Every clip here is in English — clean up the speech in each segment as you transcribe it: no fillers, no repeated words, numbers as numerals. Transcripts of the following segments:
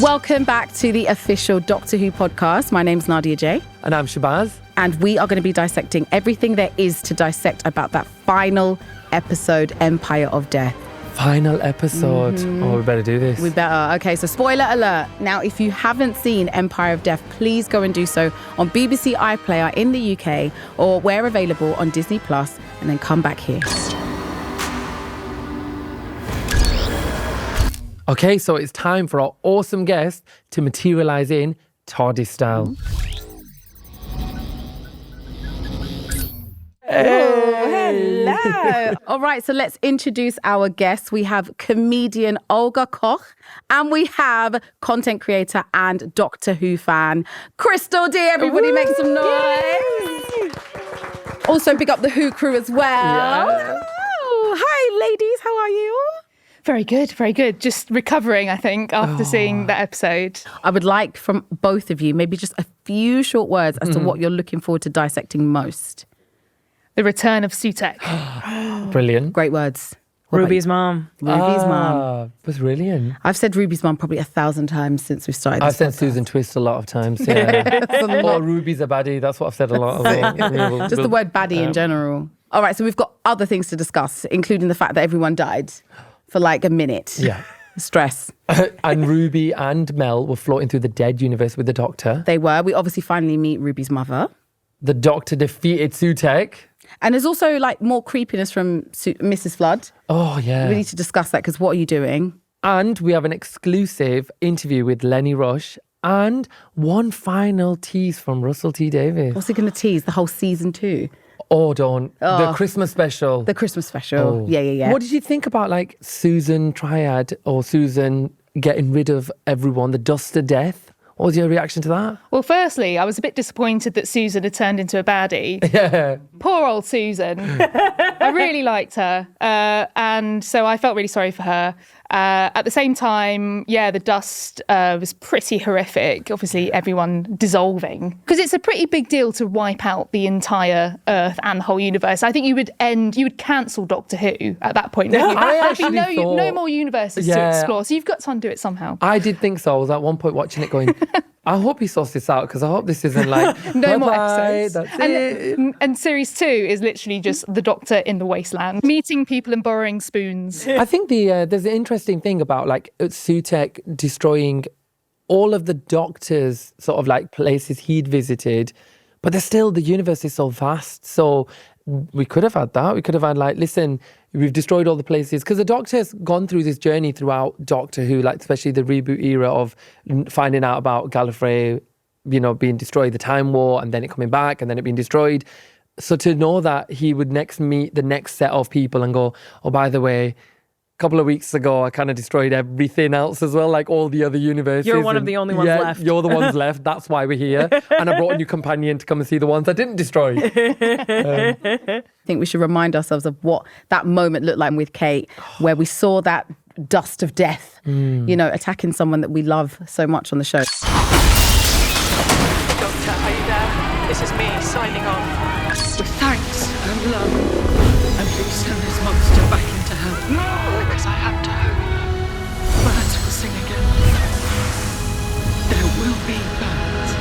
Welcome back to the official Doctor Who podcast. My name's Nadia Jae. And I'm Shabaz. And we are going to be dissecting everything there is to dissect about that final episode, Empire of Death. Final episode. Oh, we better do this. We better. Okay, so spoiler alert. Now, if you haven't seen Empire of Death, please go and do so on BBC iPlayer in the UK or where available on Disney Plus, and then come back here. Okay, so it's time for our awesome guest to materialise in TARDIS style. Oh, hello. All right, so let's introduce our guests. We have comedian Olga Koch, and we have content creator and Doctor Who fan Christel Dee. Everybody make some noise. Yay. Also, big up the Who crew as well. Yeah. Oh, hi, ladies. How are you? Very good, very good. Just recovering, I think, after seeing that episode. I would like from both of you maybe just a few short words as to what you're looking forward to dissecting most. The return of Sutekh. Brilliant. Great words. Ruby's mom. Ruby's mum. Was brilliant. I've said Ruby's mum probably 1,000 times since we started this I've said podcast. Susan Twist a lot of times. Yeah. Or Ruby's a baddie. That's what I've said a lot. Just the word baddie in general. All right, so we've got other things to discuss, including the fact that everyone died for like a minute. Yeah. Stress. And Ruby and Mel were floating through the dead universe with the Doctor. They were. We obviously finally meet Ruby's mother. The Doctor defeated Sutekh. And there's also like more creepiness from Mrs. Flood. Oh, yeah. We need to discuss that because what are you doing? And we have an exclusive interview with Lenny Rush and one final tease from Russell T Davies. What's he going to tease? The whole season 2? Oh, don't. The Christmas special. The Christmas special. Oh. Yeah. What did you think about like Susan Triad or Susan getting rid of everyone, the dust of death? What was your reaction to that? Well, firstly, I was a bit disappointed that Susan had turned into a baddie. Yeah. Poor old Susan. I really liked her. And so I felt really sorry for her. At the same time, yeah, the dust was pretty horrific. Obviously, everyone dissolving. Because it's a pretty big deal to wipe out the entire Earth and the whole universe. I think you would cancel Doctor Who at that point. Yeah, There'd I be actually thought- no more universes to explore. So you've got to undo it somehow. I did think so. I was at one point watching it going, I hope he sorts this out because I hope this isn't like, No more bye-bye, episodes. that's it. And series 2 is literally just the Doctor in the wasteland, meeting people and borrowing spoons. I think there's an interesting thing about like Sutekh destroying all of the Doctor's sort of like places he'd visited, but there's still, the universe is so vast. So we could have had that. We could have had like, listen, we've destroyed all the places. Because the Doctor's gone through this journey throughout Doctor Who, like especially the reboot era of finding out about Gallifrey, you know, being destroyed, the Time War, and then it coming back, and then it being destroyed. So to know that he would next meet the next set of people and go, oh, by the way, a couple of weeks ago, I kind of destroyed everything else as well, like all the other universes. You're one of the only ones left. You're the ones left. That's why we're here. And I brought a new companion to come and see the ones I didn't destroy. I think we should remind ourselves of what that moment looked like with Kate, where we saw that dust of death, you know, attacking someone that we love so much on the show. Doctor, are you there? This is me, signing off. With thanks and love. And please send this monster back into hell. No! Because I have to hope. Birds will sing again. There will be birds.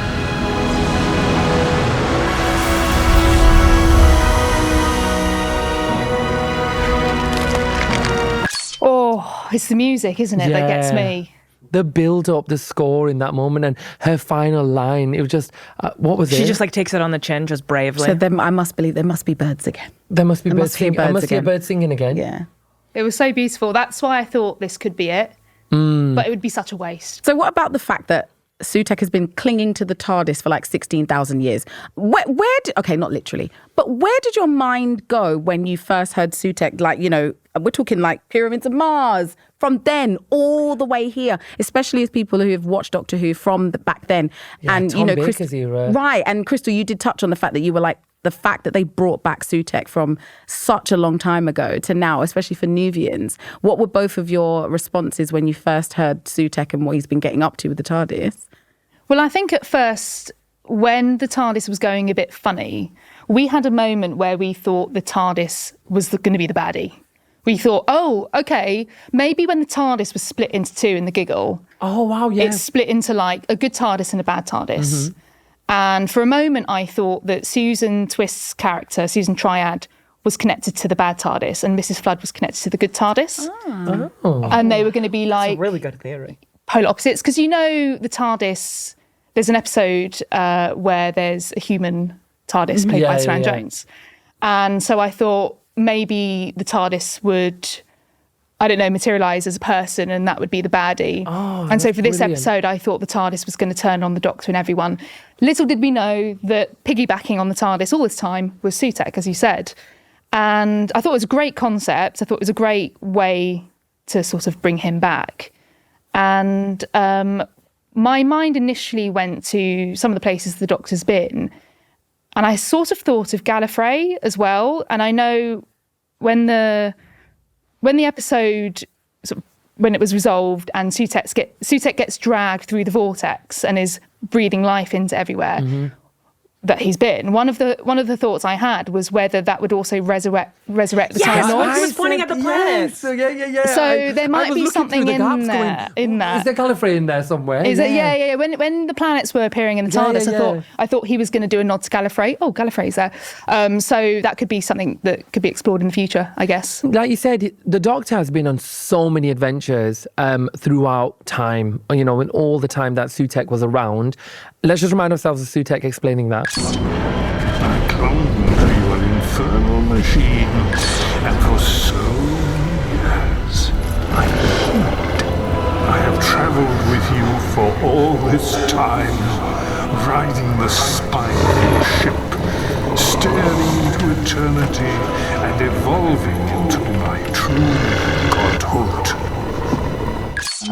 Oh, it's the music, isn't it, that gets me. The build-up, the score in that moment, and her final line, it was just, what was it? She just like takes it on the chin, just bravely. So then I must believe there must be birds again. There must be There birds must be singing. birds I must hear again. birds singing again. Yeah. It was so beautiful. That's why I thought this could be it. But it would be such a waste. So what about the fact that Sutekh has been clinging to the TARDIS for like 16,000 years? Okay, not literally, but where did your mind go when you first heard Sutekh? Like, you know, we're talking like Pyramids of Mars, from then all the way here, especially as people who have watched Doctor Who from back then. Yeah, and Tom you know, Baker's era. Right. And Christel, you did touch on the fact that you were like, the fact that they brought back Sutekh from such a long time ago to now, especially for Nuvians. What were both of your responses when you first heard Sutekh and what he's been getting up to with the TARDIS? Well, I think at first, when the TARDIS was going a bit funny, we had a moment where we thought the TARDIS was going to be the baddie. we thought, oh, okay, maybe when the TARDIS was split into two in the Giggle, Oh, wow, yeah. it's split into like a good TARDIS and a bad TARDIS. And for a moment, I thought that Susan Twist's character, Susan Triad, was connected to the bad TARDIS and Mrs. Flood was connected to the good TARDIS. And they were going to be That's like a really good theory. polar opposites. Because you know the TARDIS, there's an episode where there's a human TARDIS played by Saran Jones. And so I thought maybe the TARDIS would, I don't know, materialise as a person and that would be the baddie. And so for this episode, I thought the TARDIS was going to turn on the Doctor and everyone. Little did we know that piggybacking on the TARDIS all this time was Sutekh, as you said. And I thought it was a great concept. I thought it was a great way to sort of bring him back. And my mind initially went to some of the places the Doctor's been. And I sort of thought of Gallifrey as well. And I know when the episode, when it was resolved and Sutekh gets dragged through the vortex and is breathing life into everywhere that he's been, one of the thoughts I had was whether that would also resurrect the Time Lords. I was pointing at the planets. So there might be something in there. Is there Gallifrey in there somewhere? Is it? Yeah. When the planets were appearing in the TARDIS, I thought he was going to do a nod to Gallifrey. Oh, Gallifrey's there. So that could be something that could be explored in the future, I guess. Like you said, the Doctor has been on so many adventures throughout time, you know, in all the time that Sutekh was around. Let's just remind ourselves of Sutekh explaining that. I clung to your infernal machine, and for so many years, I have travelled with you for all this time, riding the spine of your ship, staring into eternity and evolving into my true godhood.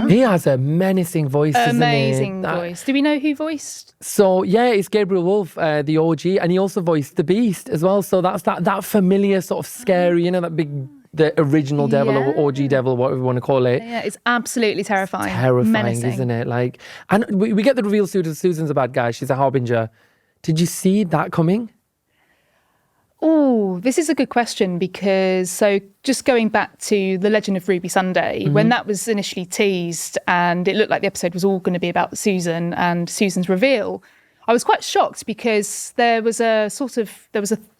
He has a menacing voice, Amazing voice. Do we know who voiced? So, yeah, it's Gabriel Wolfe, the OG, and he also voiced the Beast as well. So that's that familiar sort of scary, you know, that big, the original devil or OG devil, whatever you want to call it. Yeah, it's absolutely terrifying. It's terrifying, menacing. isn't it? Like, and we get the reveal Susan's a bad guy. She's a harbinger. Did you see that coming? Oh, this is a good question because, so just going back to The Legend of Ruby Sunday, when that was initially teased and it looked like the episode was all going to be about Susan and Susan's reveal, I was quite shocked because there was a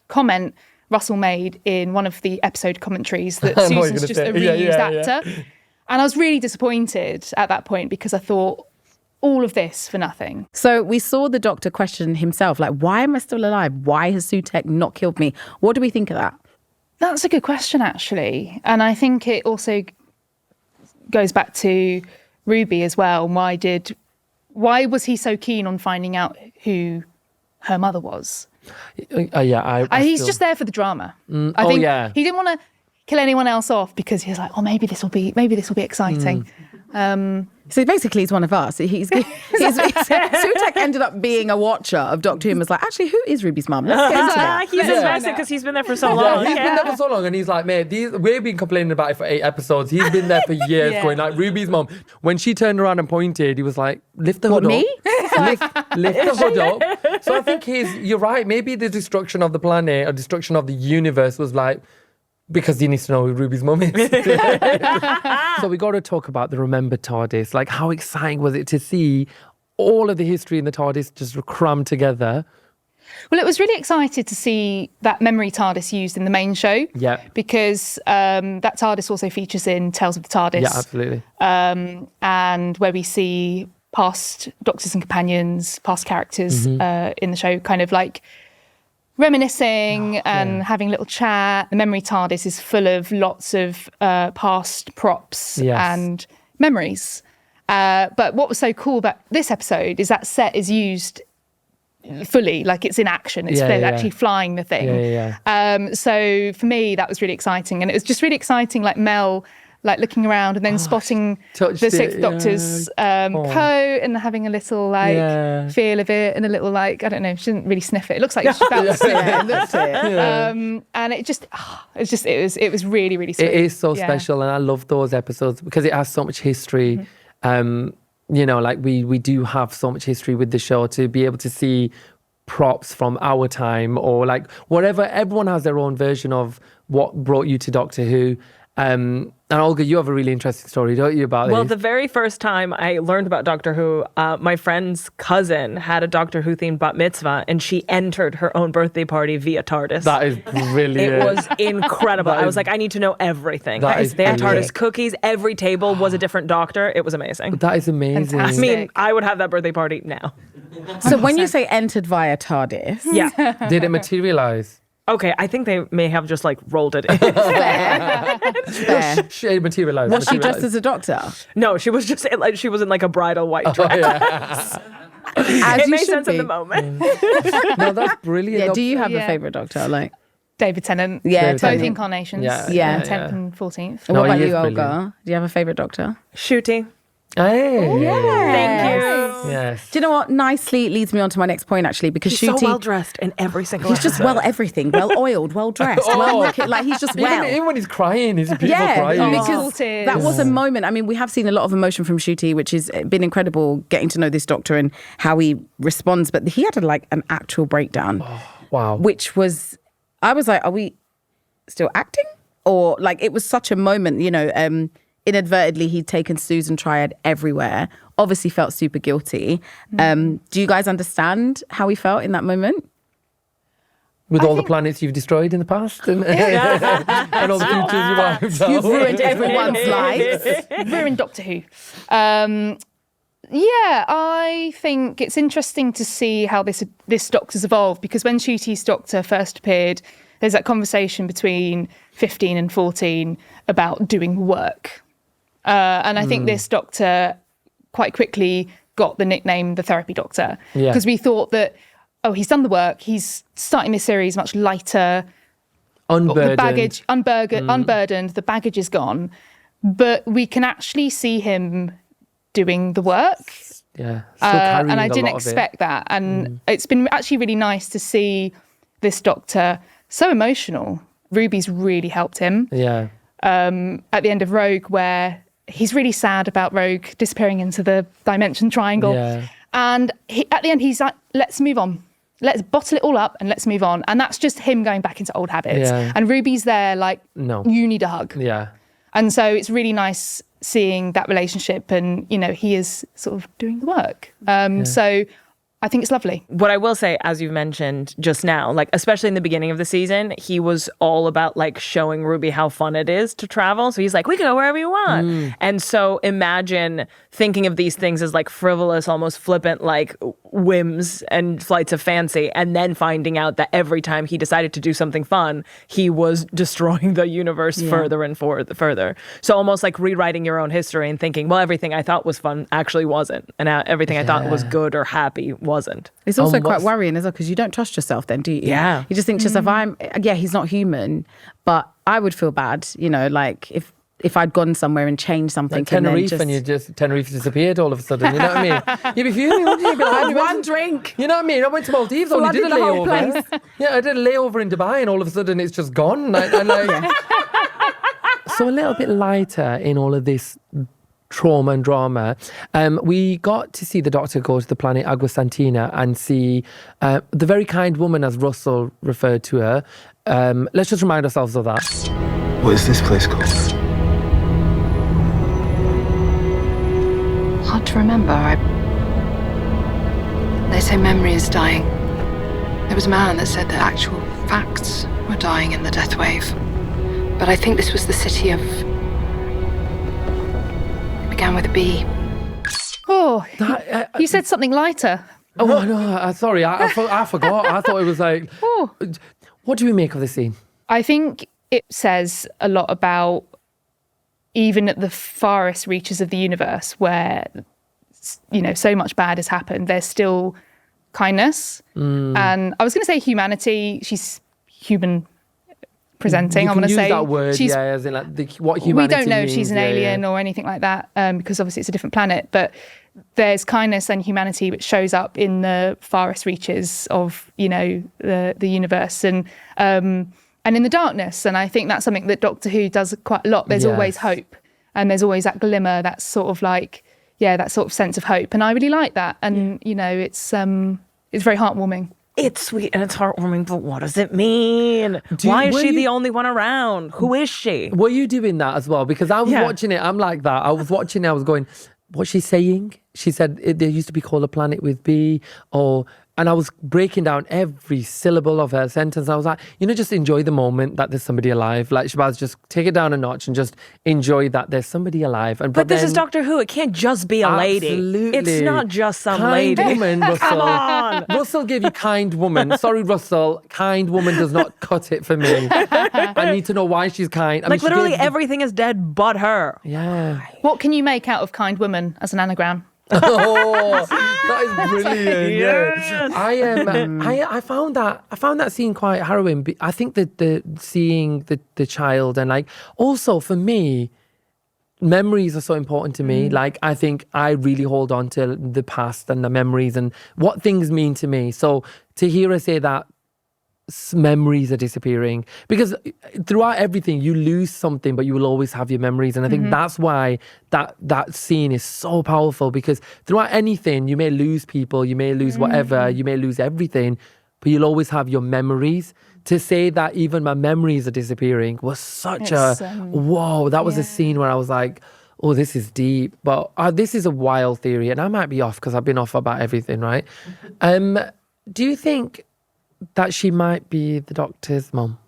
comment Russell made in one of the episode commentaries that Susan's just a reused actor. And I was really disappointed at that point because I thought, all of this for nothing. So we saw the Doctor question himself, like, why am I still alive? Why has Sutekh not killed me? What do we think of that? That's a good question, actually. And I think it also goes back to Ruby as well. Why was he so keen on finding out who her mother was? He's just there for the drama. I think he didn't want to kill anyone else off because he was like, oh, maybe this will be exciting. So basically, he's one of us. Sutekh ended up being a watcher of Doctor Who and was like, actually, who is Ruby's mum? Let's get into that. He's invested because he's been there for so long. He's been there for so long, and he's like, mate, we've been complaining about it for 8 episodes. He's been there for years, going like, Ruby's mum. When she turned around and pointed, he was like, lift the hood up. Me? Lift the hood up. So I think you're right. Maybe the destruction of the planet or destruction of the universe was like, because he needs to know who Ruby's mum is. So we got to talk about the remembered TARDIS. Like, how exciting was it to see all of the history in the TARDIS just crammed together? Well, it was really exciting to see that memory TARDIS used in the main show. Yeah. Because that TARDIS also features in Tales of the TARDIS. Yeah, absolutely. And where we see past Doctors and Companions, past characters in the show, kind of like reminiscing and having a little chat. The memory TARDIS is full of lots of past props and memories. But what was so cool about this episode is that set is used fully, like it's in action. It's actually flying the thing. So for me, that was really exciting. And it was just really exciting, like Mel, like looking around and then spotting the Sixth Doctor's coat and having a little feel of it and a little like, I don't know, she didn't really sniff it. It looks like she's about to sniff it. And it was really, really sweet. It is so special, and I love those episodes because it has so much history. You know, like we do have so much history with the show to be able to see props from our time or like whatever. Everyone has their own version of what brought you to Doctor Who. And Olga, you have a really interesting story, don't you, about Well, this? the very first time I learned about Doctor Who, my friend's cousin had a Doctor Who themed bat mitzvah, and she entered her own birthday party via TARDIS. That is brilliant. It was incredible. That I was is- like, I need to know everything. That is They had brilliant. TARDIS cookies. Every table was a different Doctor. It was amazing. That is amazing. I Fantastic. mean, I would have that birthday party now. So when you say entered via TARDIS, Yeah. Did it materialize? Okay, I think they may have just like rolled it in. fair. fair. It materialized. Was she dressed as a doctor? No, she was just like she was in like a bridal white dress. As It you made should sense be. in the moment. No, that's brilliant. Yeah. Do you have a Yeah. favourite doctor? Like, David Tennant. yeah, David Both Tennant. incarnations. Yeah, yeah, 10th and 14th. what No, about he is you, Olga? brilliant. Do you have a favourite doctor? Shooty. Hey. Thank you. Yes. Do you know what? Nicely leads me on to my next point, actually, because He's so Shooty, well dressed in every single he's just episode. well everything, well oiled, well dressed, well looking. Like he's just well. Even when he's crying, he's a beautiful Yeah, crying. because Tears. that was a moment. I mean, we have seen a lot of emotion from Shooty, which has been incredible getting to know this doctor and how he responds. But he had like an actual breakdown, Wow. which was, I was like, are we still acting? Or like, it was such a moment, you know, inadvertently he'd taken Susan Triad everywhere, obviously felt super guilty. Do you guys understand how he felt in that moment? With all the planets you've destroyed in the past and, and all the futures you wiped out. You've ruined everyone's lives. Ruined Doctor Who. Yeah, I think it's interesting to see how this Doctor's evolved, because when Shooty's Doctor first appeared, there's that conversation between 15 and 14 about doing work. And I think this Doctor quite quickly got the nickname the Therapy Doctor, Yeah. because we thought that, oh, he's done the work, he's starting this series much lighter, Unburdened. the baggage unburdened, the baggage is gone, but we can actually see him doing the work. Yeah. Still carrying And I a didn't lot of it. expect that. And it's been actually really nice to see this Doctor so emotional. Ruby's really helped him. Yeah. At the end of Rogue, where he's really sad about Rogue disappearing into the dimension triangle. Yeah. And at the end, he's like, let's move on. Let's bottle it all up and let's move on. And that's just him going back into old habits. Yeah. And Ruby's there like, No. you need a hug. Yeah. And so it's really nice seeing that relationship, and, you know, he is sort of doing the work. So I think it's lovely. What I will say, as you've mentioned just now, like especially in the beginning of the season, he was all about like showing Ruby how fun it is to travel. So he's like, we can go wherever you want. And so imagine thinking of these things as like frivolous, almost flippant, like whims and flights of fancy, and then finding out that every time he decided to do something fun, he was destroying the universe further and further. So almost like rewriting your own history and thinking, well, everything I thought was fun actually wasn't, and everything I thought was good or happy wasn't. It's also quite what's- worrying as well, because you don't trust yourself then, do you? Yeah. You just think to yourself, he's not human, but I would feel bad, you know, like if I'd gone somewhere and changed something. Like Tenerife, and then Tenerife disappeared all of a sudden. You know what I mean? You'd be fuming, wouldn't you? You'd be like, I "Oh, had you went one to-" drink. You know what I mean? I went to Maldives, only did a Flooded the whole layover. Yeah, I did a layover in Dubai, and all of a sudden it's just gone. So a little bit lighter in all of this trauma and drama. We got to see the Doctor go to the planet Agua Santina and see the very kind woman, as Russell referred to her. Let's just remind ourselves of that. What is this place called? Hard to remember. They say memory is dying. There was a man that said that actual facts were dying in the death wave. But I think this was the city of... It began with a B. Oh, you said something lighter. Oh, no, sorry, I forgot. I thought it was like... Oh. What do we make of this scene? I think it says a lot about, even at the farthest reaches of the universe where, you know, so much bad has happened, there's still kindness. And I was going to say humanity. She's human presenting. You I'm can going to use say that word, she's, as in like what we humanity don't know if means. she's an alien or anything like that, because obviously it's a different planet. But there's kindness and humanity which shows up in the farthest reaches of, you know, the universe and in the darkness. And I think that's something that Doctor Who does quite a lot. There's always Yes. hope, and there's always that glimmer, that sort of like, that sort of sense of hope. And I really like that. And you know, it's very heartwarming. it's sweet and it's heartwarming, but what does it mean? Why is she the only one around? Who is she? Were you doing that as well? Because I was watching it, I'm like that. I was watching it, I was going, what's she saying? She said, there used to be called a planet with B, and I was breaking down every syllable of her sentence. I was like, just enjoy the moment that there's somebody alive. Like, Shabaz, just take it down a notch and just enjoy that there's somebody alive. But this is Doctor Who. It can't just be a lady. Absolutely. It's not just some kind lady. Woman, Russell. Come on. Russell gave you kind woman. Sorry, Russell. Kind woman does not cut it for me. I need to know why she's kind. I mean, literally everything is dead but her. Yeah. What can you make out of kind woman as an anagram? Oh, that is brilliant. Yes. I found that scene quite harrowing. I think that the seeing the child and also for me, memories are so important to me. I think I really hold on to the past and the memories and what things mean to me. So to hear her say that memories are disappearing, because throughout everything you lose something but you will always have your memories, and I think that's why that scene is so powerful, because throughout anything you may lose people, you may lose whatever, you may lose everything, but you'll always have your memories. To say that even my memories are disappearing was such whoa, that was a scene where I was like, oh, this is deep. But this is a wild theory, and I might be off because I've been off about everything, right? Do you think that she might be the Doctor's mum?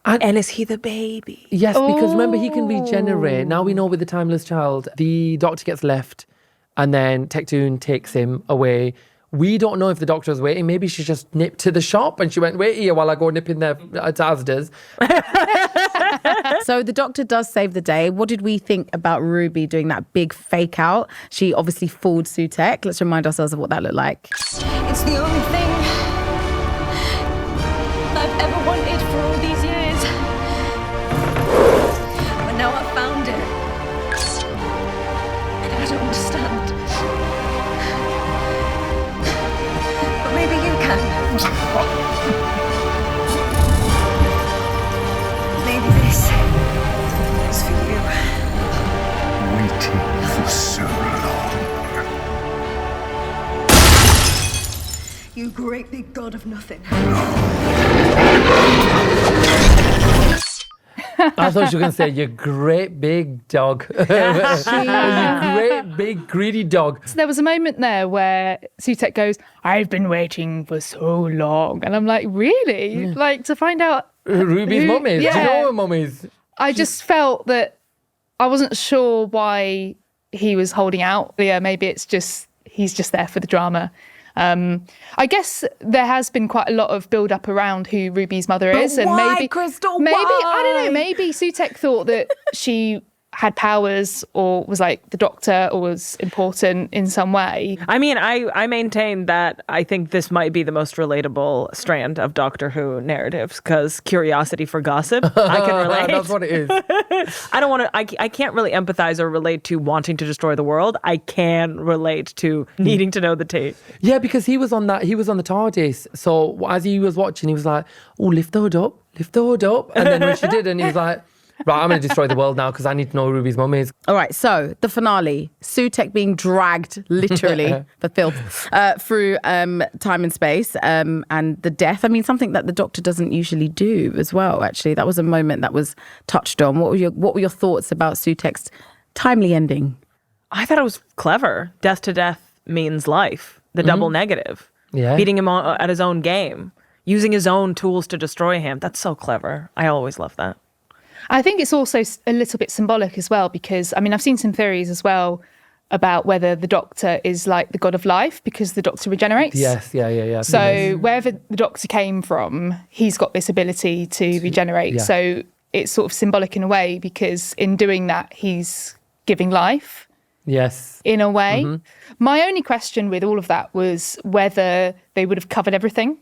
And is he the baby? Yes, because remember, he can regenerate. Now we know with the Timeless Child, the Doctor gets left and then Tectoon takes him away. We don't know if the Doctor is waiting. Maybe she just nipped to the shop and she went, wait here while I go nip in there at Asda's. So the Doctor does save the day. What did we think about Ruby doing that big fake out? She obviously fooled Sutekh. Let's remind ourselves of what that looked like. It's the only thing I've ever wanted for all these years. But now I've found it. And I don't understand. But maybe you can. Maybe this is for you. Waiting for so long. You great big god of nothing. I thought you were going to say, you great big dog. You great big greedy dog. So there was a moment there where Sutekh goes, I've been waiting for so long. And I'm like, really? Like, to find out Ruby's mum is. Yeah. Do you know her mum is? I just felt that I wasn't sure why he was holding out. Yeah, maybe it's just, he's just there for the drama. I guess there has been quite a lot of build up around who Ruby's mother is, and why, maybe Christel, maybe why? I don't know. Maybe Sutekh thought that she had powers or was like the Doctor or was important in some way. I mean, I maintain that I think this might be the most relatable strand of Doctor Who narratives, because curiosity for gossip, I can relate. That's what it is. I don't want to, I can't really empathize or relate to wanting to destroy the world. I can relate to needing to know the tea. Yeah, because he was on the TARDIS. So as he was watching, he was like, oh, lift the hood up. And then when she did, and he was like, right, I'm going to destroy the world now because I need to know who Ruby's mum is. All right, so the finale, Sutekh being dragged, literally, for filth, through time and space, and the death. I mean, something that the Doctor doesn't usually do as well, actually. That was a moment that was touched on. What were your thoughts about Sutekh's timely ending? I thought it was clever. Death to death means life. The double negative. Yeah. Beating him at his own game. Using his own tools to destroy him. That's so clever. I always love that. I think it's also a little bit symbolic as well, because, I mean, I've seen some theories as well about whether the Doctor is like the god of life because the Doctor regenerates. Yes, yeah. So wherever the Doctor came from, he's got this ability to regenerate. Yeah. So it's sort of symbolic in a way, because in doing that, he's giving life. Yes. In a way. My only question with all of that was whether they would have covered everything.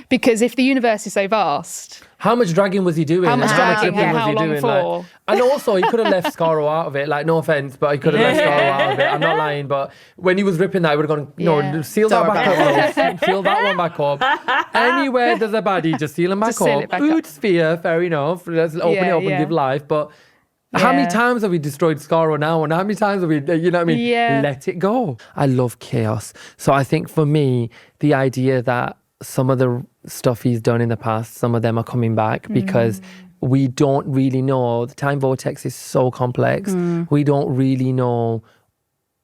Because if the universe is so vast... How much dragging was he doing? How much dragging? Was How he long doing? for? And also, he could have left Scarrow out of it. Like, no offence, but he could have left Scarrow out of it. I'm not lying, but when he was ripping that, he would have gone, no, seal that back up. Seal that one back up. Anywhere there's a baddie, just seal him back Just seal up. it back Food sphere, fair enough. Let's open it up and give life. But How many times have we destroyed Skaro now? And how many times have we, you know what I mean? Yeah. Let it go. I love chaos. So I think for me, the idea that some of the stuff he's done in the past, some of them are coming back because we don't really know. The time vortex is so complex. We don't really know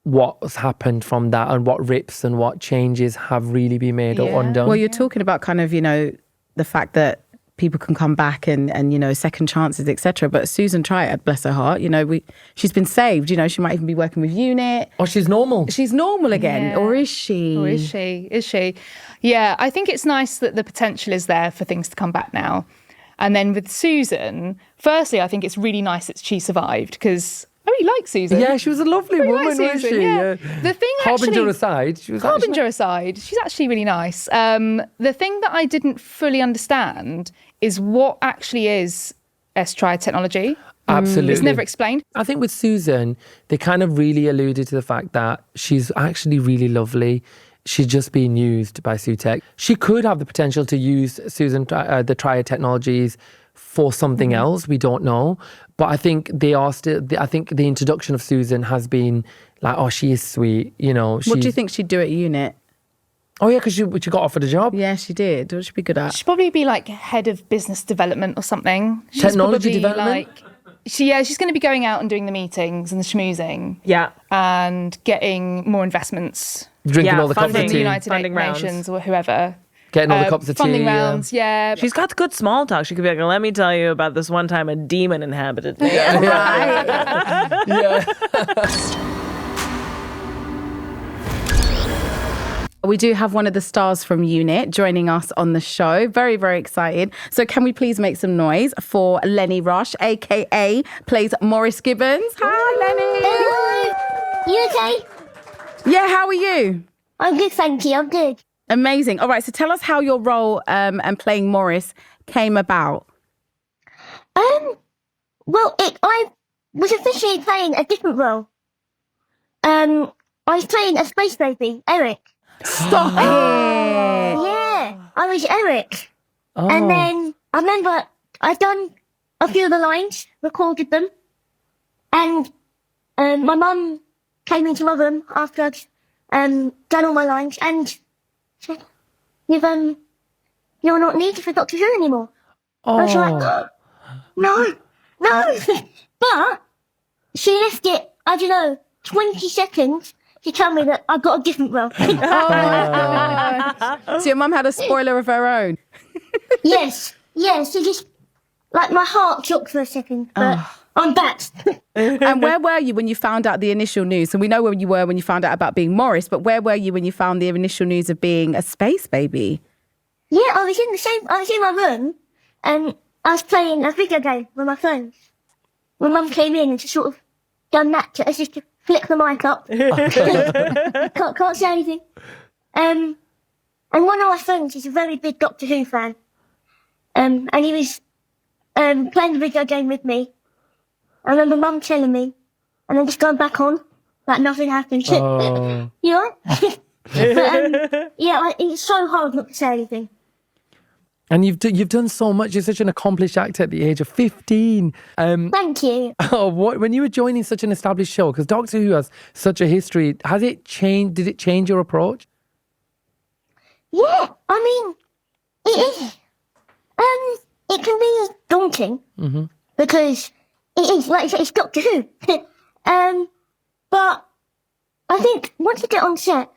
what's happened from that and what rips and what changes have really been made or undone. Well, you're talking about kind of, the fact that people can come back and second chances, etc. But Susan Triad, bless her heart, she's been saved. She might even be working with UNIT. Oh, she's normal. She's normal again, Yeah. or is she? Or is she? Is she? Yeah, I think it's nice that the potential is there for things to come back now. And then with Susan, firstly, I think it's really nice that she survived because I really like Susan. Yeah, she was a lovely Really woman, like wasn't Susan, she? yeah. The thing Harbinger actually, aside, she was Harbinger aside, she's actually really nice. The thing that I didn't fully understand is what actually is S-Triad technology. Absolutely. It's never explained. I think with Susan, they kind of really alluded to the fact that she's actually really lovely. She's just being used by Sutekh. She could have the potential to use Susan, the Triad technologies for something else. We don't know. But I think they are still, I think the introduction of Susan has been like, oh, she is sweet. What do you think she'd do at UNIT? Oh, yeah, because she got offered a job. Yeah, she did. What would she be good at? She'd probably be like head of business development or something. She's Technology probably development? She's going to be going out and doing the meetings and the schmoozing. Yeah. And getting more investments. Drinking all the cups From of the tea. United Funding rounds. Nations or whoever. Getting all the cups of tea. Funding rounds, yeah. She's got good small talk. She could be like, let me tell you about this one time a demon inhabited me. We do have one of the stars from UNIT joining us on the show. Very, very excited. So can we please make some noise for Lenny Rush, a.k.a. plays Morris Gibbons. Hi, Lenny. Hello. You okay? Yeah, how are you? I'm good, thank you. I'm good. Amazing. All right, so tell us how your role and playing Morris came about. Well, I was officially playing a different role. I was playing a space baby, Eric. Stop it. Yeah, I was Eric. Oh. And then I remember I'd done a few of the lines, recorded them, and my mum came into my room after I'd done all my lines and said, "You're not needed for Doctor Who anymore." I was like, no. But she left it, I don't know, 20 seconds to tell me that I got a different role. Oh my God. So your mum had a spoiler of her own. Yes, so just, like, my heart dropped for a second, but I'm back. And where were you when you found out the initial news? So we know where you were when you found out about being Morris, but where were you when you found the initial news of being a space baby? Yeah, I was in my room, and I was playing a video game with my friends. My mum came in and just sort of done that to us, just to flick the mic up. can't say anything. And one of my friends is a very big Doctor Who fan. And he was playing the video game with me. I remember Mum telling me, and then just going back on, like nothing happened. Oh. You know? But, it's so hard not to say anything. And you've done so much. You're such an accomplished actor at the age of 15. Thank you. When you were joining such an established show, because Doctor Who has such a history, has it changed? Did it change your approach? Yeah, I mean, it is. It can be daunting because it is, like I said, it's Doctor Who. But I think once you get on set,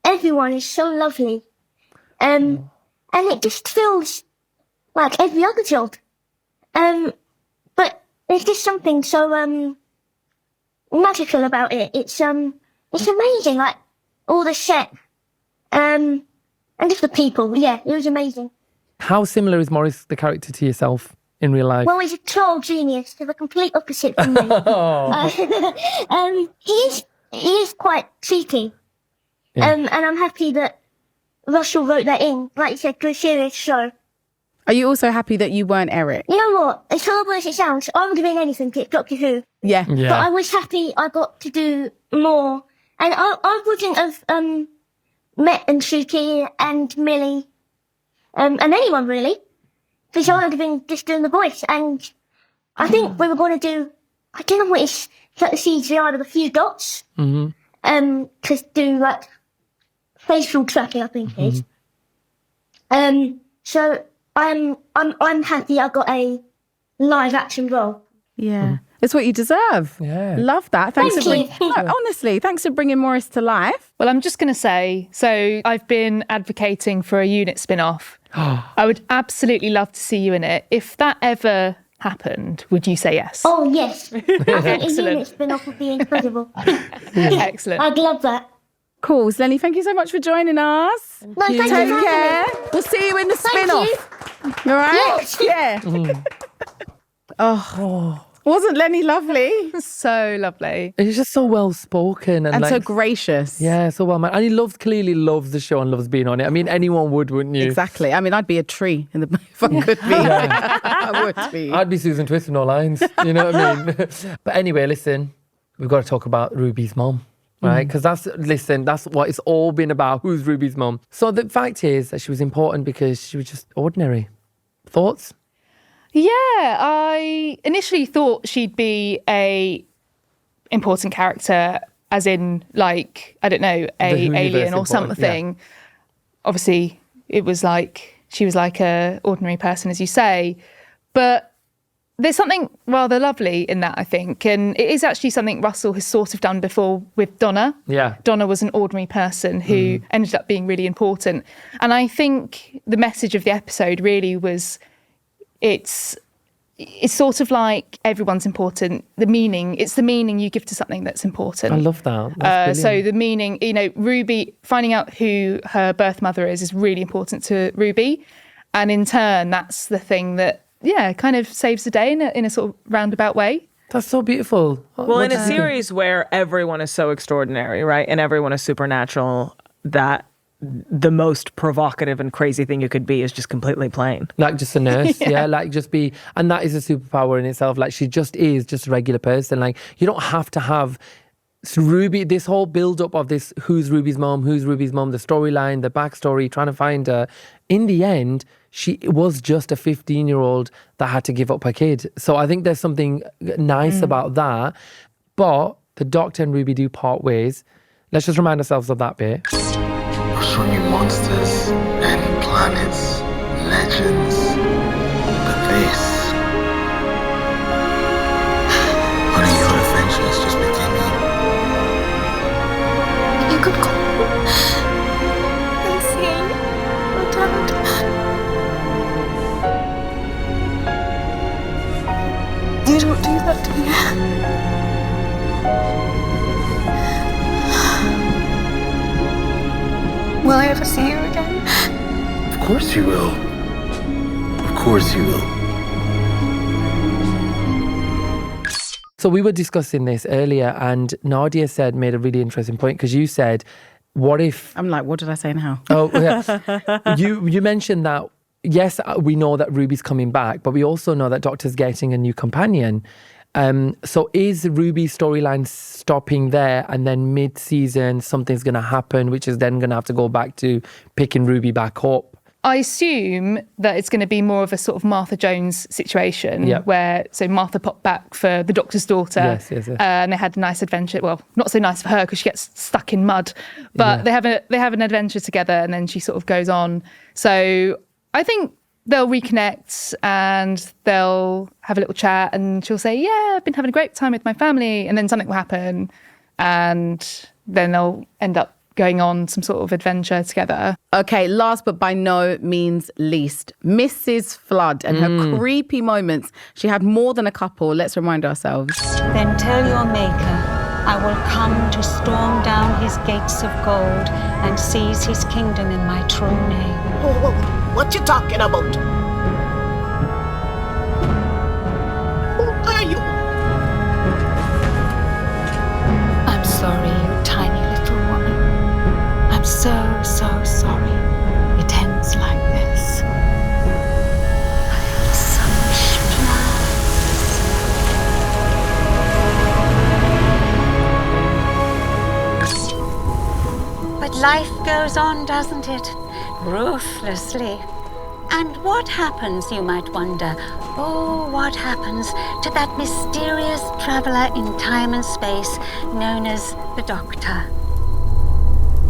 everyone is so lovely. And it just feels like every other job. But there's just something so magical about it. It's amazing, like all the set, and just the people. Yeah, it was amazing. How similar is Morris, the character, to yourself in real life? Well, he's a total genius. They're the complete opposite from me. He is quite cheeky. Yeah. And I'm happy that Russell wrote that in, like you said, to a serious show. Are you also happy that you weren't Eric? You know what? As horrible as it sounds, I would have been anything to Doctor Who. Yeah. But I was happy I got to do more. And I wouldn't have met Suki and Millie and anyone really, because I would have been just doing the voice. And I think we were going to do I don't know what it's like the CGI with a few dots. To do like facial tracking, I think it is. So I'm happy I got a live action role. Yeah. It's what you deserve. Yeah. Love that. Thanks Thank for you. honestly, thanks for bringing Morris to life. Well, I'm just going to say, so I've been advocating for a unit spin-off. I would absolutely love to see you in it. If that ever happened, would you say yes? Oh, yes. I think a Excellent. unit spin-off would be incredible. Excellent. I'd love that. Cool. Lenny, thank you so much for joining us. No, thank you Take for having care. me. We'll see you in the Thank spin-off. All right? Yes. Yeah. Wasn't Lenny lovely? So lovely. He's just so well spoken and And like, so gracious. yeah, so well man. And he clearly loves the show and loves being on it. I mean, anyone would, wouldn't you? Exactly. I mean, I'd be a tree in the if I could be. I would be. I'd be Susan Twist with no lines. You know what I mean? But anyway, listen, we've got to talk about Ruby's mom. Right? Because that's what it's all been about. Who's Ruby's mom? So the fact is that she was important because she was just ordinary. Thoughts? Yeah, I initially thought she'd be a important character, as in, like, I don't know, a Whoniverse alien or important, something. Obviously, it was like she was like a ordinary person, as you say. But there's something rather lovely in that, I think. And it is actually something Russell has sort of done before with Donna. Yeah. Donna was an ordinary person who ended up being really important. And I think the message of the episode really was it's sort of like everyone's important. It's the meaning you give to something that's important. I love that. That's So brilliant. the meaning, Ruby, finding out who her birth mother is really important to Ruby. And in turn, that's the thing that, kind of saves the day in a sort of roundabout way. That's so beautiful. Well, in a series where everyone is so extraordinary, right? And everyone is supernatural, that the most provocative and crazy thing you could be is just completely plain. Like just a nurse, like just be, and that is a superpower in itself. Like she just is just a regular person. Like you don't have to have Ruby, this whole build up of this, who's Ruby's mom, the storyline, the backstory, trying to find her. In the end, she was just a 15-year-old that had to give up her kid. So I think there's something nice about that. But the Doctor and Ruby do part ways. Let's just remind ourselves of that bit. I've shown you monsters and planets, legends. But this, honey, your adventures just beginning. You could call. I see. My dad. You don't do that, do you? Will I ever see you again? Of course you will. Of course you will. So we were discussing this earlier and Nadia made a really interesting point because you said, what if... I'm like, what did I say now? Oh, yeah. You mentioned that, yes, we know that Ruby's coming back, but we also know that Doctor's getting a new companion. So is Ruby's storyline stopping there and then mid-season something's going to happen, which is then going to have to go back to picking Ruby back up? I assume that it's going to be more of a sort of Martha Jones situation where, so Martha popped back for the Doctor's daughter Yes. and they had a nice adventure. Well, not so nice for her because she gets stuck in mud, but they have an adventure together and then she sort of goes on. So I think they'll reconnect and they'll have a little chat and she'll say, yeah, I've been having a great time with my family. And then something will happen and then they'll end up going on some sort of adventure together. Okay, last but by no means least, Mrs. Flood and her creepy moments. She had more than a couple. Let's remind ourselves. Then tell your maker, I will come to storm down his gates of gold and seize his kingdom in my true name. What you talking about? Who are you? I'm sorry, you tiny little woman. I'm so sorry. It ends like this. I have such plans. But life goes on, doesn't it? Ruthlessly. And what happens, you might wonder? Oh, what happens to that mysterious traveler in time and space known as the Doctor?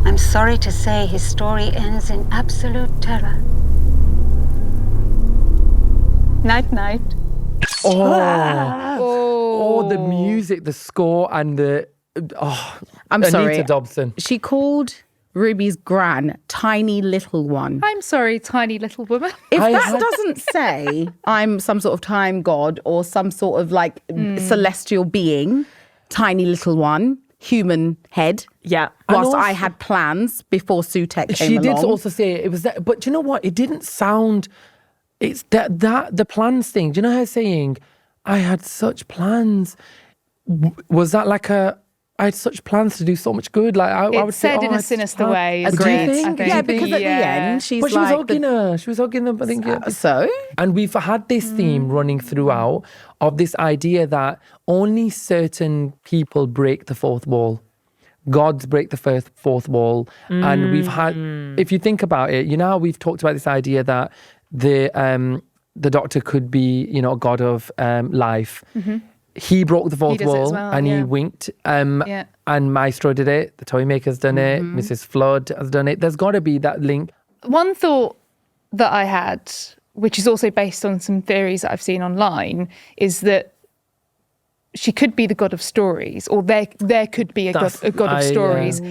I'm sorry to say his story ends in absolute terror. Night-night. Oh, the music, the score, and the... I'm sorry. Anita Dobson. She called Ruby's gran Tiny Little One. I'm sorry, tiny little woman. If that doesn't say I'm some sort of time god or some sort of like celestial being, Tiny Little One, human head. Yeah. Whilst also, I had plans before Sutekh came she along. did also say it was that, but do you know what? It didn't sound. It's that the plans thing. Do you know her saying, "I had such plans"? Was that like a? I had such plans to do so much good. Like I would say, said in a sinister way. Agreed. Do you think? Yeah, because at the end she's but she like, was hugging her. She was hugging them. I think. So? And we've had this theme running throughout of this idea that only certain people break the fourth wall. Gods break the fourth wall. And we've had, if you think about it, you know how we've talked about this idea that the Doctor could be, you know, a god of life. Mm-hmm. He broke the fourth wall and he winked. And Maestro did it. The Toymaker's done it. Mrs. Flood has done it. There's got to be that link. One thought that I had, which is also based on some theories that I've seen online, is that she could be the god of stories, or there could be a god of stories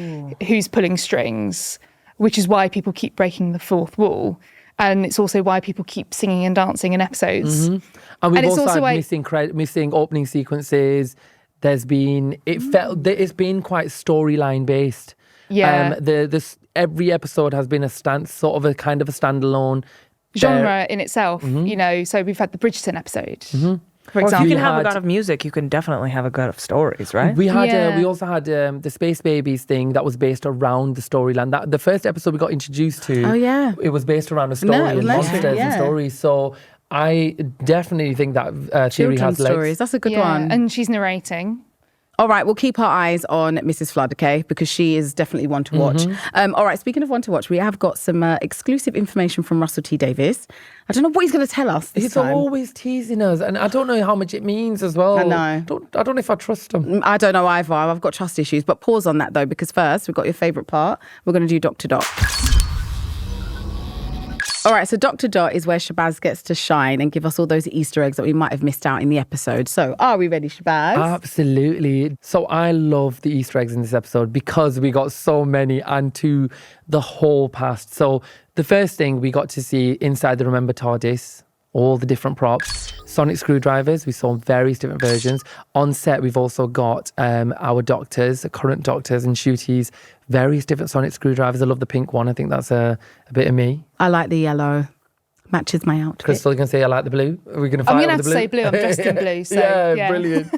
who's pulling strings, which is why people keep breaking the fourth wall. And it's also why people keep singing and dancing in episodes. Mm-hmm. And we've it's also had like, missing opening sequences. There's been, it's been quite storyline based. Yeah. Every episode has been sort of a kind of a standalone genre in itself, you know. So we've had the Bridgerton episode. Mm-hmm. For example, if you can have a god of music, you can definitely have a god of stories, right? We had, we also had the Space Babies thing that was based around the storyline. That the first episode we got introduced to, it was based around a story and monsters and stories. So I definitely think that theory has legs. Stories. That's a good one. And she's narrating. All right, we'll keep our eyes on Mrs. Flood, okay? Because she is definitely one to watch. All right, speaking of one to watch, we have got some exclusive information from Russell T Davies. I don't know what he's going to tell us this time. He's always teasing us, and I don't know how much it means as well. I know. I don't know if I trust him. I don't know either. I've got trust issues. But pause on that, though, because first, we've got your favourite part. We're going to do Dot to Dot. All right, so Dr. Dot is where Shabaz gets to shine and give us all those Easter eggs that we might have missed out in the episode. So are we ready, Shabaz? Absolutely. So I love the Easter eggs in this episode because we got so many and to the whole past. So the first thing we got to see inside the Remember TARDIS, all the different props, sonic screwdrivers. We saw various different versions. On set, we've also got our doctors, current doctors and shooties, various different sonic screwdrivers. I love the pink one. I think that's a bit of me. I like the yellow. Matches my outfit. Christel, you can say I like the blue. Are we going to fight I'm going to over have the to blue? say blue. I'm dressed in blue. So, yeah, brilliant.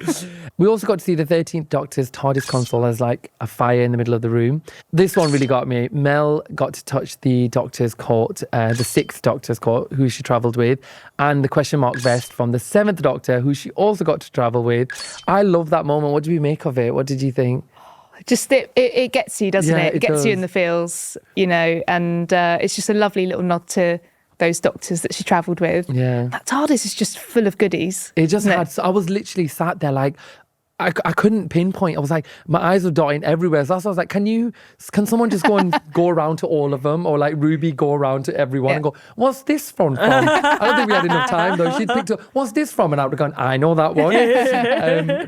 We also got to see the 13th Doctor's TARDIS console as like a fire in the middle of the room. This one really got me. Mel got to touch the Doctor's coat, the 6th Doctor's coat, who she travelled with, and the question mark vest from the 7th Doctor, who she also got to travel with. I love that moment. What did we make of it? What did you think? Just it gets you, doesn't it? It gets does. you in the feels, you know, and it's just a lovely little nod to those doctors that she travelled with. Yeah. That TARDIS is just full of goodies. It just had, I was literally sat there like, I couldn't pinpoint. I was like, my eyes were dotting everywhere. So I was like, can someone just go and go around to all of them? Or like Ruby go around to everyone and go, what's this from? I don't think we had enough time though. She'd picked up, what's this from? And I would have gone, I know that one.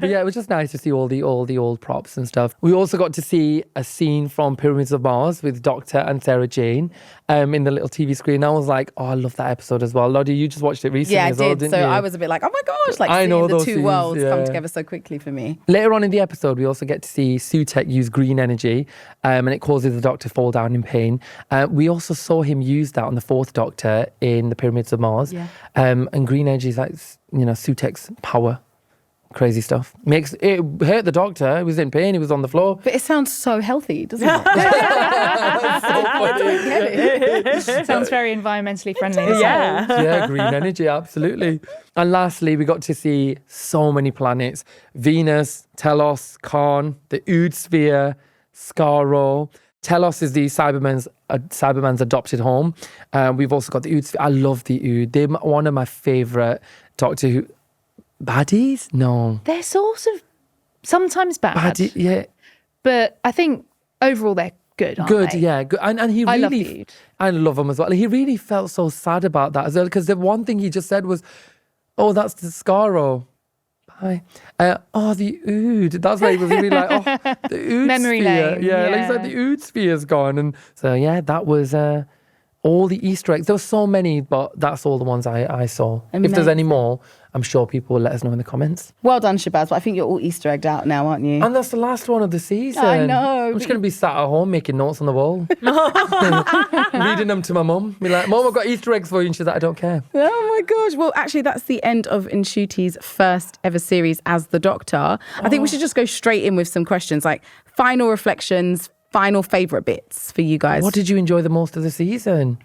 But yeah, it was just nice to see all the old props and stuff. We also got to see a scene from Pyramids of Mars with Doctor and Sarah Jane in the little TV screen. I was like, oh, I love that episode as well. Lottie, you just watched it recently as well, didn't you? So I was a bit like, oh my gosh, like seeing the two worlds come together so quickly for me. Later on in the episode, we also get to see Sutekh use green energy and it causes the Doctor to fall down in pain. We also saw him use that on the 4th Doctor in the Pyramids of Mars. Yeah. And green energy is like, you know, Sutekh's power. Crazy stuff. It hurt the Doctor. He was in pain. He was on the floor. But it sounds so healthy, doesn't it? Sounds very environmentally friendly. Yeah, green energy, absolutely. And lastly, we got to see so many planets. Venus, Telos, Karn, the Ood Sphere, Skaro. Telos is the Cyberman's adopted home. We've also got the Ood. I love the Ood. They're one of my favourite Doctor Who baddies. No, They're sort of sometimes bad. yeah. But I think overall they're good, aren't they? Yeah, good. And he really, I love the Ood. I love him as well. He really felt so sad about that as well, because the one thing he just said was, "Oh, that's the Skaro. Bye." The Ood. That's like, was really like, oh, the Ood Memory sphere. lane, Yeah, like yeah. he said, the Ood sphere's gone. And so, yeah, that was all the Easter eggs. There were so many, but that's all the ones I saw. If there's any more, I'm sure people will let us know in the comments. Well done, Shabaz. But I think you're all Easter egged out now, aren't you? And that's the last one of the season. I know. I'm just going to be sat at home making notes on the wall. Reading them to my mum. Be like, "Mum, I've got Easter eggs for you." And she's like, "I don't care." Oh my gosh. Well, actually, that's the end of Nshuti's first ever series as the Doctor. I think we should just go straight in with some questions, like final reflections, final favourite bits for you guys. What did you enjoy the most of the season?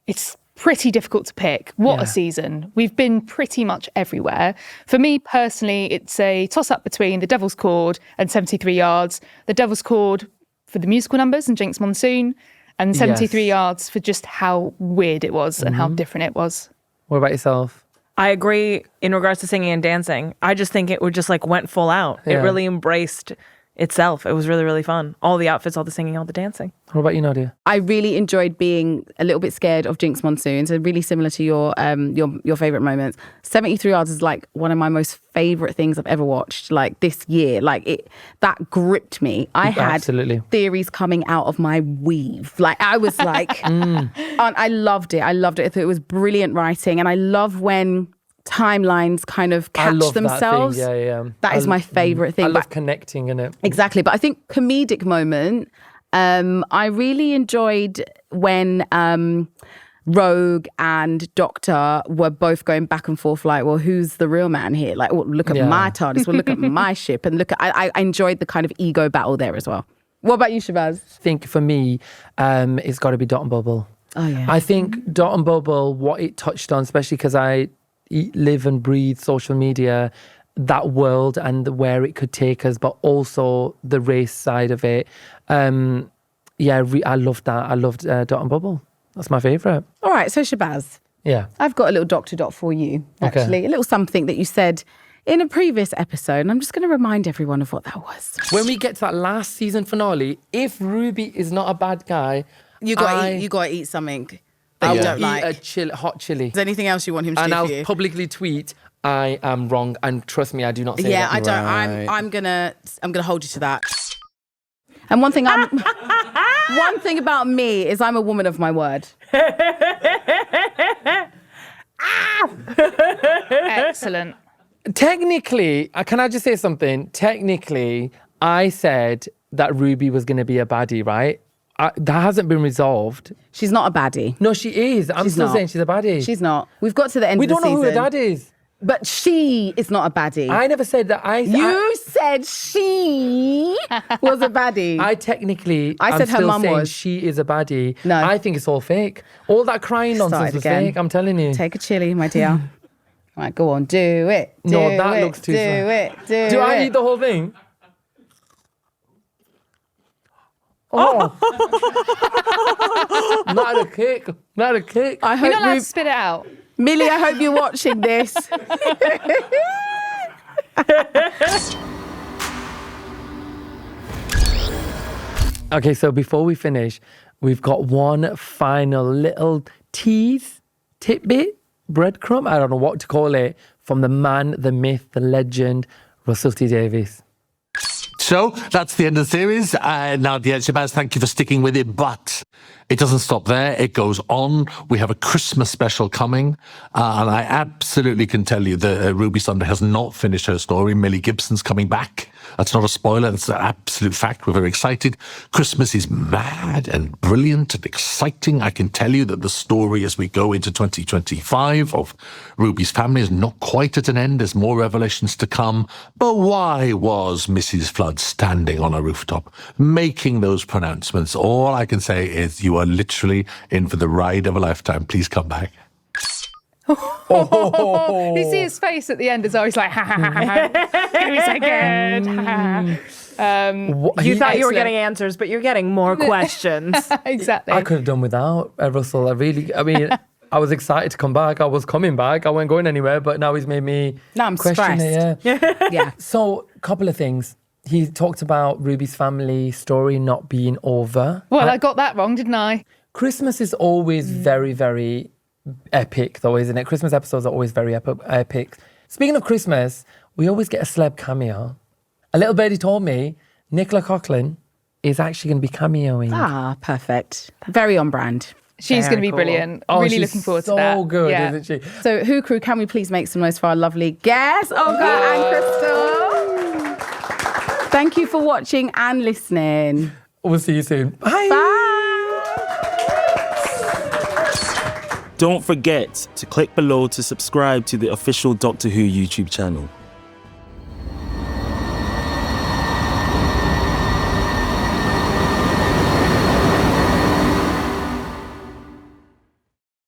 It's pretty difficult to pick. What a season. We've been pretty much everywhere. For me personally, it's a toss-up between The Devil's Cord and 73 Yards. The Devil's Cord for the musical numbers and Jinx Monsoon, and 73 Yards for just how weird it was and how different it was. What about yourself? I agree in regards to singing and dancing. I just think it would just like went full out. It really embraced itself. It was really, really fun. All the outfits, all the singing, all the dancing. What about you, Nadia? I really enjoyed being a little bit scared of Jinx Monsoon, so really similar to your favourite moments. 73 Yards is like one of my most favourite things I've ever watched, like this year. Like that gripped me. I had theories coming out of my weave. Like I was like, and I loved it. I thought it was brilliant writing, and I love when timelines kind of catch themselves. That thing. Yeah. That is my favourite thing. I love connecting in it. Exactly. But I think comedic moment, I really enjoyed when Rogue and Doctor were both going back and forth like, well, who's the real man here? Like, well, look at my TARDIS, well, look at my ship. And I enjoyed the kind of ego battle there as well. What about you, Shabaz? I think for me, it's got to be Dot and Bubble. Oh, yeah. I think Dot and Bubble, what it touched on, especially because I live and breathe social media, that world and where it could take us, but also the race side of it. I loved that. I loved Dot and Bubble. That's my favourite. All right, so Shabaz. Yeah. I've got a little Dr. Dot for you, actually. Okay. A little something that you said in a previous episode, and I'm just going to remind everyone of what that was. When we get to that last season finale, if Ruby is not a bad guy, you got to eat something. I don't like a hot chili. Is there anything else you want him to do for you? And I'll publicly tweet, I am wrong, and trust me, I do not say that. Yeah, I don't. Right. I'm gonna hold you to that. And one thing about me is I'm a woman of my word. Excellent. Technically, can I just say something? Technically, I said that Ruby was going to be a baddie, right? That hasn't been resolved. She's not a baddie. No, she is. I'm still saying she's a baddie. She's not. We've got to the end of the season. We don't know who her dad is. But she is not a baddie. I never said that. You said she was a baddie. I said her mum was. She is a baddie. No. I think it's all fake. All that crying nonsense was fake. I'm telling you. Take a chili, my dear. All right, go on. Do it. Looks too Do I eat the whole thing? Oh. Not a kick. I hope you're not allowed to spit it out. Millie, I hope you're watching this. Okay, so before we finish, we've got one final little tidbit, breadcrumb, I don't know what to call it, from the man, the myth, the legend, Russell T Davies. So that's the end of the series. Nadia, Shabaz, thank you for sticking with it, but it doesn't stop there. It goes on. We have a Christmas special coming, and I absolutely can tell you that Ruby Sunday has not finished her story. Millie Gibson's coming back. That's not a spoiler. That's an absolute fact. We're very excited. Christmas is mad and brilliant and exciting. I can tell you that the story as we go into 2025 of Ruby's family is not quite at an end. There's more revelations to come. But why was Mrs. Flood standing on a rooftop making those pronouncements? All I can say is you are literally in for the ride of a lifetime. Please come back. You see his face at the end as well. He's like, ha ha ha ha. Give me a second. You thought you were getting answers, but you're getting more questions. Exactly. I could have done without Russell. I was excited to come back. I was coming back. I wasn't going anywhere, but now he's made me I'm question stressed. it. Yeah. So, a couple of things. He talked about Ruby's family story not being over. Well, I got that wrong, didn't I? Christmas is always very, very epic, though, isn't it? Christmas episodes are always very epic. Speaking of Christmas, we always get a celeb cameo. A little birdie told me Nicola Coughlan is actually going to be cameoing. Ah, perfect. Very on brand. She's going to be brilliant. Oh, really she's looking forward to that. So good, isn't she? So, Who Crew, can we please make some noise for our lovely guests, Olga and Christel? Thank you for watching and listening. We'll see you soon. Bye. Don't forget to click below to subscribe to the official Doctor Who YouTube channel.